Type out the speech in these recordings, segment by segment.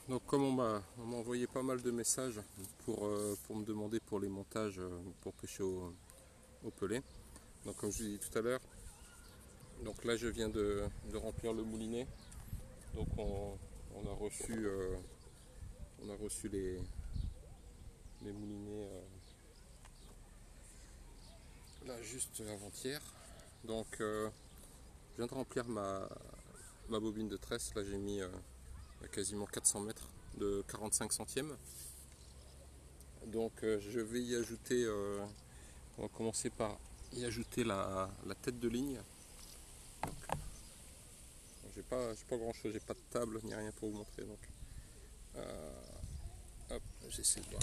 Donc comme on m'a envoyé pas mal de messages pour me demander pour les montages pour pêcher au pelet. Donc comme je vous ai dit tout à l'heure, donc là je viens de remplir le moulinet. Donc on a reçu les moulinets là juste avant-hier. Donc je viens de remplir ma bobine de tresse. Là j'ai mis quasiment 400 mètres de 45 centièmes. Donc je vais y ajouter, on va commencer par y ajouter la tête de ligne. J'ai pas grand chose, j'ai pas de table ni rien pour vous montrer. Donc hop, j'essaie de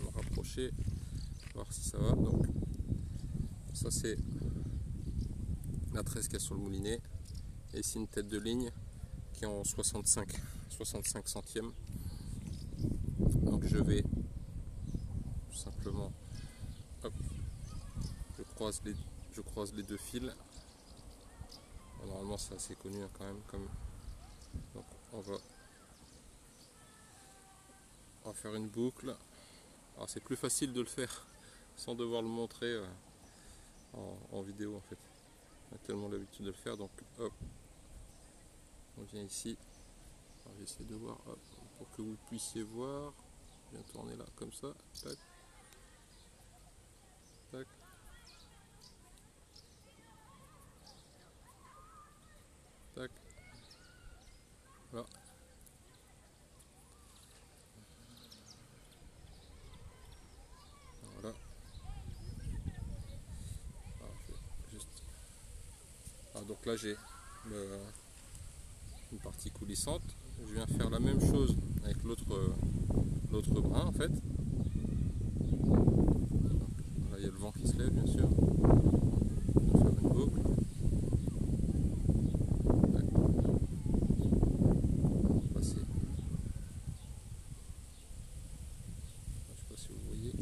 me rapprocher, voir si ça va. Donc ça c'est la tresse qu'il y a sur le moulinet. Et ici une tête de ligne qui est en 65 centièmes. Donc je vais tout simplement, hop, je croise les deux fils. Bon, normalement c'est assez connu hein, quand même. Donc on va faire une boucle. Alors c'est plus facile de le faire sans devoir le montrer en vidéo en fait. On a tellement l'habitude de le faire. Donc hop, on vient ici. J'essaie de voir hop, pour que vous puissiez voir. Je viens tourner là comme ça. Tac. Tac. Tac. Voilà. Voilà. Alors, juste... donc là j'ai une partie coulissante. Je viens faire la même chose avec l'autre brin en fait. Donc, là il y a le vent qui se lève bien sûr. Je vais faire une boucle. Tac. Passer. Je sais pas si vous voyez.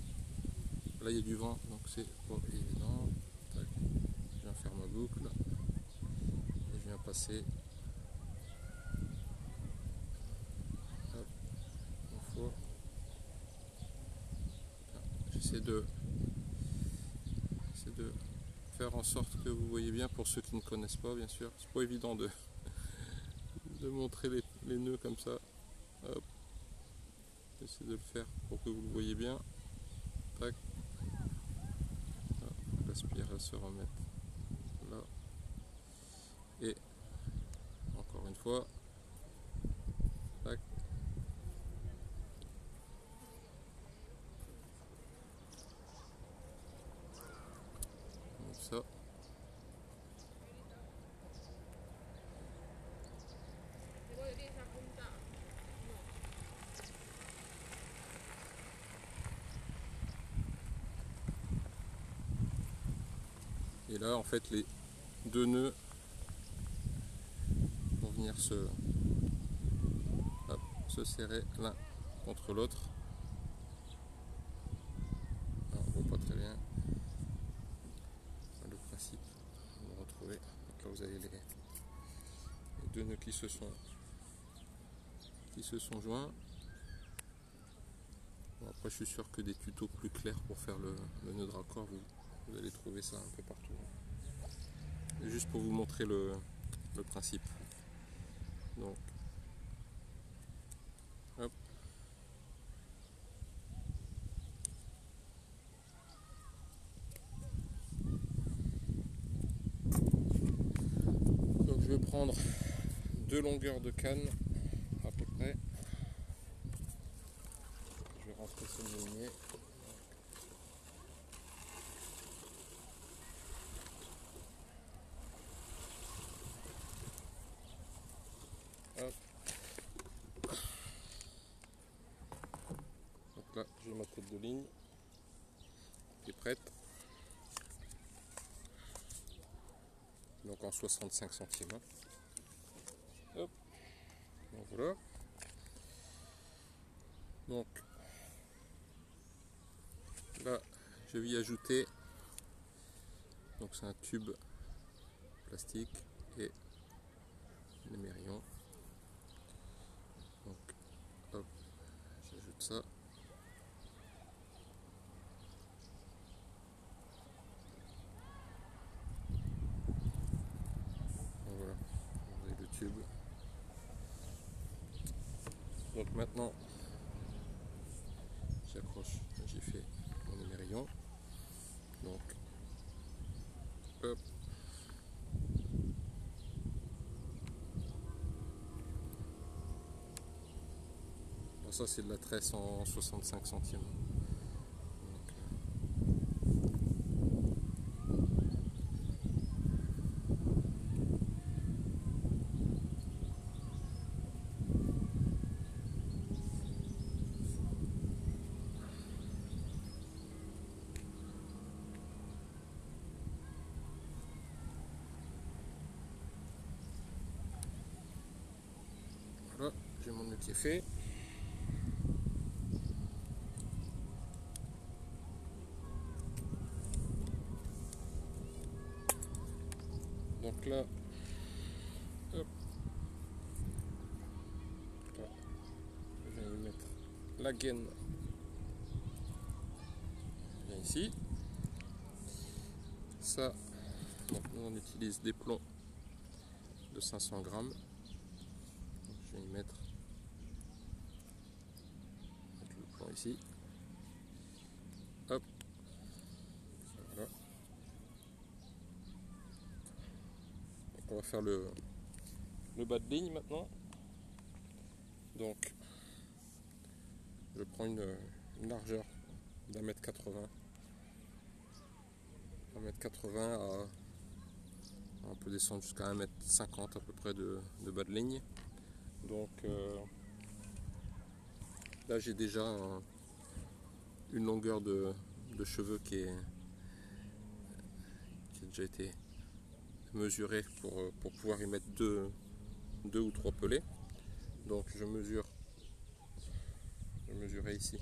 Là il y a du vent donc c'est pas évident. Tac. Je viens faire ma boucle. Et je viens passer. J'essaie de faire en sorte que vous voyez bien pour ceux qui ne connaissent pas bien sûr. C'est pas évident de montrer les nœuds comme ça. Hop. J'essaie de le faire pour que vous le voyez bien. Tac. La spirale se remettre là. Et encore une fois. Tac. Comme ça. Et là en fait les deux nœuds vont venir se serrer l'un contre l'autre. On ne voit pas très bien le principe. Vous retrouvez. Donc là vous avez les deux nœuds qui se sont joints. Bon, après je suis sûr que des tutos plus clairs pour faire le nœud de raccord, vous allez trouver ça un peu partout. Et juste pour vous montrer le principe. Donc hop. Donc je vais prendre deux longueurs de canne à peu près. Je vais rentrer ce moulinet. Hop. Donc là j'ai ma tête de ligne qui est prête. Donc en 65 centièmes. Hop. Donc voilà. Donc là je vais y ajouter, donc c'est un tube plastique et les mérillons. Donc ça. Voilà, vous avez le tube. Donc maintenant, j'accroche, j'ai fait mon émerillon. Donc, hop. Bon, ça c'est de la tresse en 65 centimes. Voilà, j'ai mon nœud qui est fait. Donc là, hop, là, je vais y mettre la gaine bien ici. Ça, donc nous on utilise des plombs de 500 grammes. Donc, je vais y mettre le plomb ici. Hop, voilà. Donc, on va faire le bas de ligne maintenant. Donc, je prends une largeur d'1,80 m. 1,80 m à... On peut descendre jusqu'à 1,50 m à peu près de bas de ligne. Donc là j'ai déjà une longueur de cheveux qui a déjà été mesurée pour pouvoir y mettre deux ou trois pelets. Donc je mesurais ici.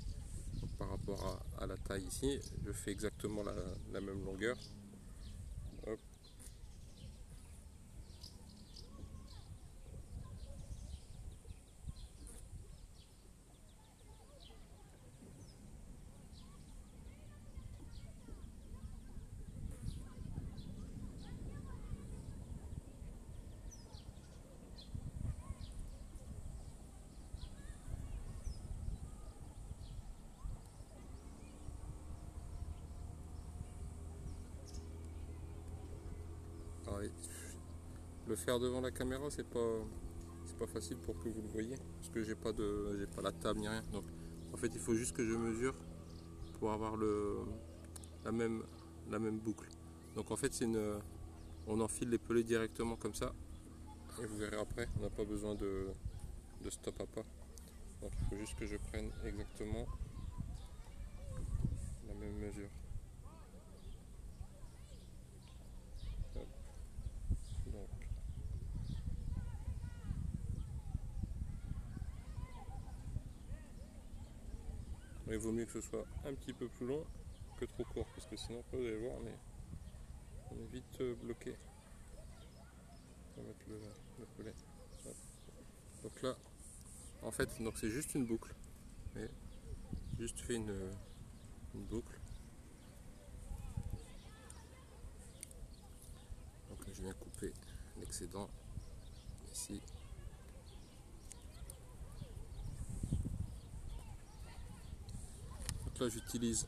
Donc, par rapport à la taille ici, je fais exactement la même longueur. Hop. Pareil. Le faire devant la caméra, c'est pas facile pour que vous le voyez parce que j'ai pas la table ni rien. Donc en fait il faut juste que je mesure pour avoir la même boucle. Donc en fait on enfile les pelets directement comme ça et vous verrez après, on n'a pas besoin de stop à pas. Donc il faut juste que je prenne exactement la même mesure. Hop. Donc il vaut mieux que ce soit un petit peu plus long que trop court parce que sinon vous allez voir on est vite bloqué. On va mettre le pelet. Hop. Donc là en fait donc c'est juste une boucle. Et juste fait une boucle. Donc là, je viens couper l'excédent ici. Donc là j'utilise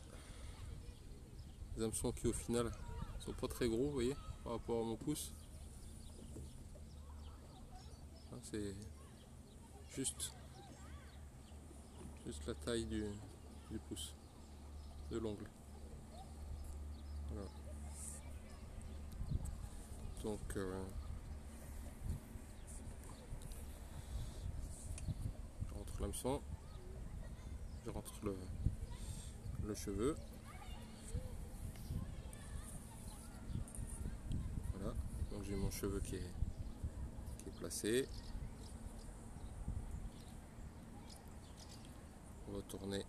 des hameçons qui au final sont pas très gros, vous voyez, par rapport à mon pouce. C'est juste la taille du pouce, de l'ongle. Voilà. Donc je rentre l'hameçon, je rentre le cheveu. Voilà, donc j'ai mon cheveu qui est placé. On va tourner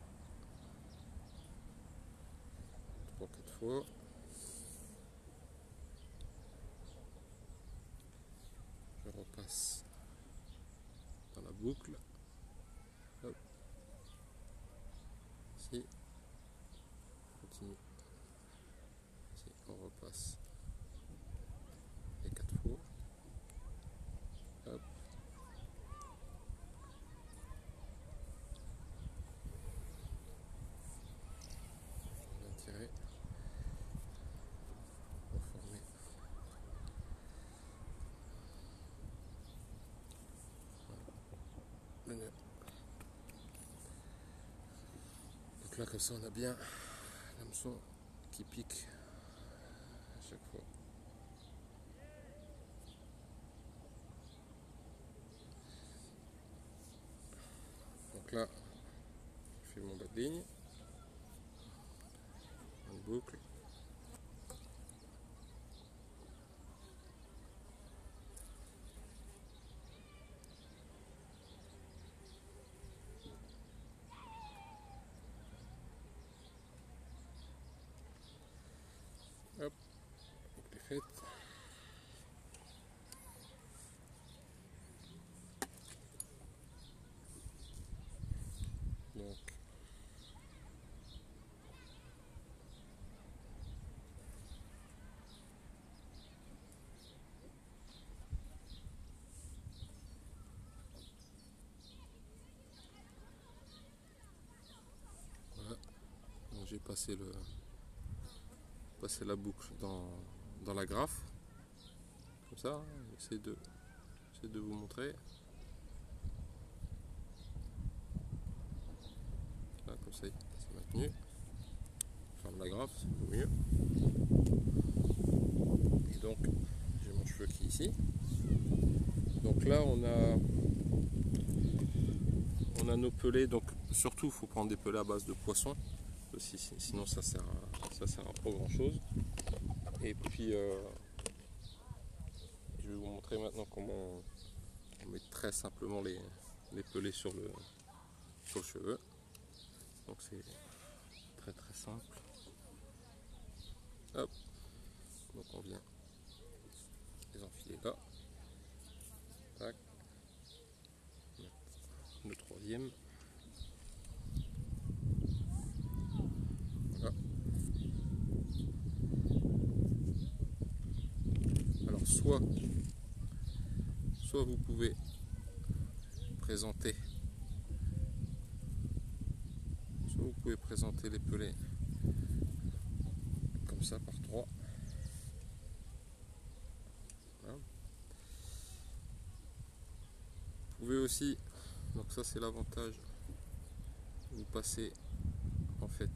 3-4 fois. Je repasse dans la boucle. Hop. ici, on continue, ici on repasse les 4 fois, hop, on va tirer pour former le nœud. Donc là comme ça on a bien l'hameçon qui pique à chaque fois. Donc là je fais mon bas de ligne, une boucle, hop, boucle est faite. Donc voilà, j'ai passé la boucle dans la graffe, comme ça, j'essaie de vous montrer. Là, comme ça, c'est maintenu. Je ferme la graffe, c'est beaucoup mieux. Et donc, j'ai mon cheveu qui est ici. Donc là, on a nos pelets. Donc, surtout, il faut prendre des pelets à base de poisson. Sinon, ça sert à pas grand chose. Et puis, je vais vous montrer maintenant comment on met très simplement les pelets sur le cheveu. Donc, c'est très très simple. Hop. Donc, on vient les enfiler là. Tac. Le troisième. Voilà. Alors soit vous pouvez présenter les pelets comme ça par 3. Voilà. Vous pouvez aussi, donc ça c'est l'avantage, vous passez en fait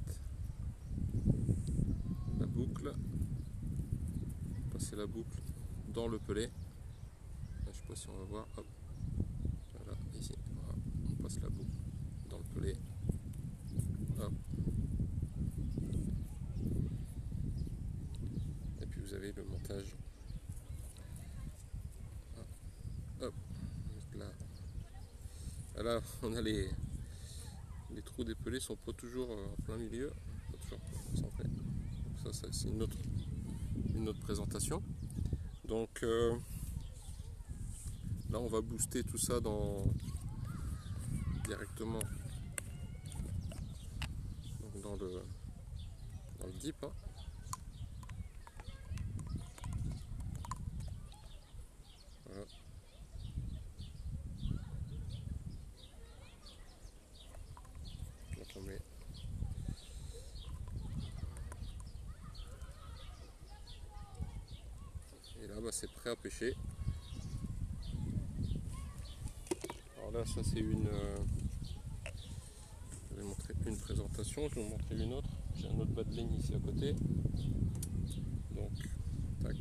la boucle, dans le pelet. Là, je sais pas si on va voir, hop, voilà, ici, voilà. On passe la boucle dans le pelet, hop. Et puis vous avez le montage, hop, là. Là on a les trous des pelets sont pas toujours en plein milieu, pas toujours concentrés. Donc ça c'est une autre présentation. Donc là on va booster tout ça directement donc dans le dip, hein. Voilà. Donc on met et là bah, c'est prêt à pêcher. Alors là ça c'est une je vais montrer une présentation, je vais vous montrer une autre. J'ai un autre bas de ligne ici à côté. Donc tac,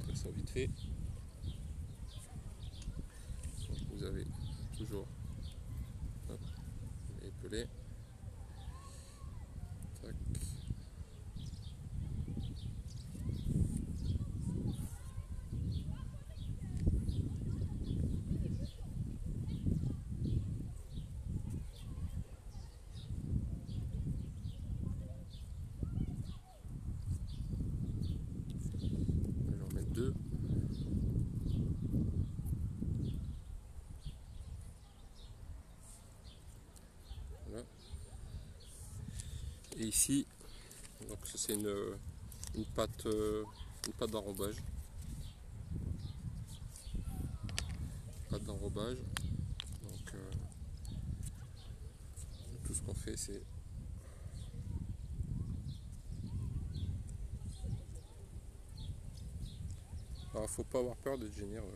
très ça vite fait. Donc, vous avez toujours hop, les pelets. Tac. J'en mets 2. Voilà. Et ici, donc ça c'est une pâte d'enrobage. Pâte d'enrobage. Donc tout ce qu'on fait c'est alors faut pas avoir peur d'être généreux.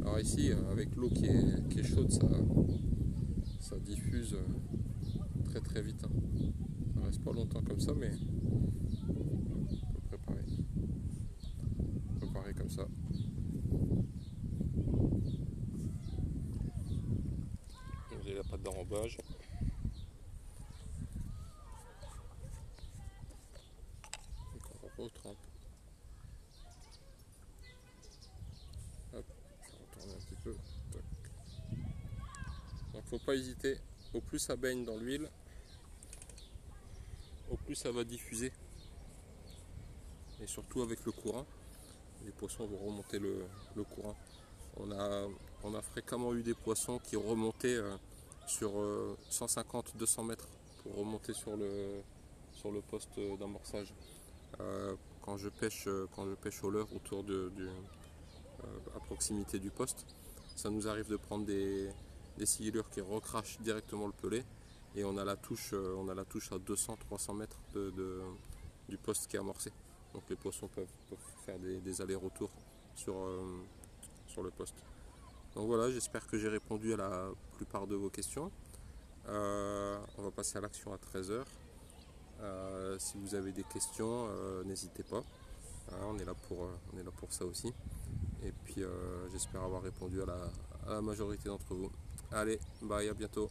Alors ici avec l'eau qui est chaude ça diffuse très très vite. Ça reste pas longtemps comme ça mais on peut préparer comme ça. J'ai la pâte d'enrobage. Donc on retrempe. Hop, je retourne un petit peu. Tac. Donc faut pas hésiter. Au plus ça baigne dans l'huile, au plus ça va diffuser. Et surtout avec le courant. Les poissons vont remonter le courant. On a fréquemment eu des poissons qui remontaient sur 150-200 mètres pour remonter sur le poste d'amorçage. Quand je pêche au leurre à proximité du poste, ça nous arrive de prendre des sciures qui recrachent directement le pelet et on a la touche à 200-300 mètres du poste qui est amorcé. Donc les poissons peuvent faire des allers-retours sur le poste. Donc voilà, j'espère que j'ai répondu à la plupart de vos questions. On va passer à l'action à 13 h. Si vous avez des questions, n'hésitez pas. On est là pour ça aussi. Et puis j'espère avoir répondu à la majorité d'entre vous. Allez, bye, à bientôt.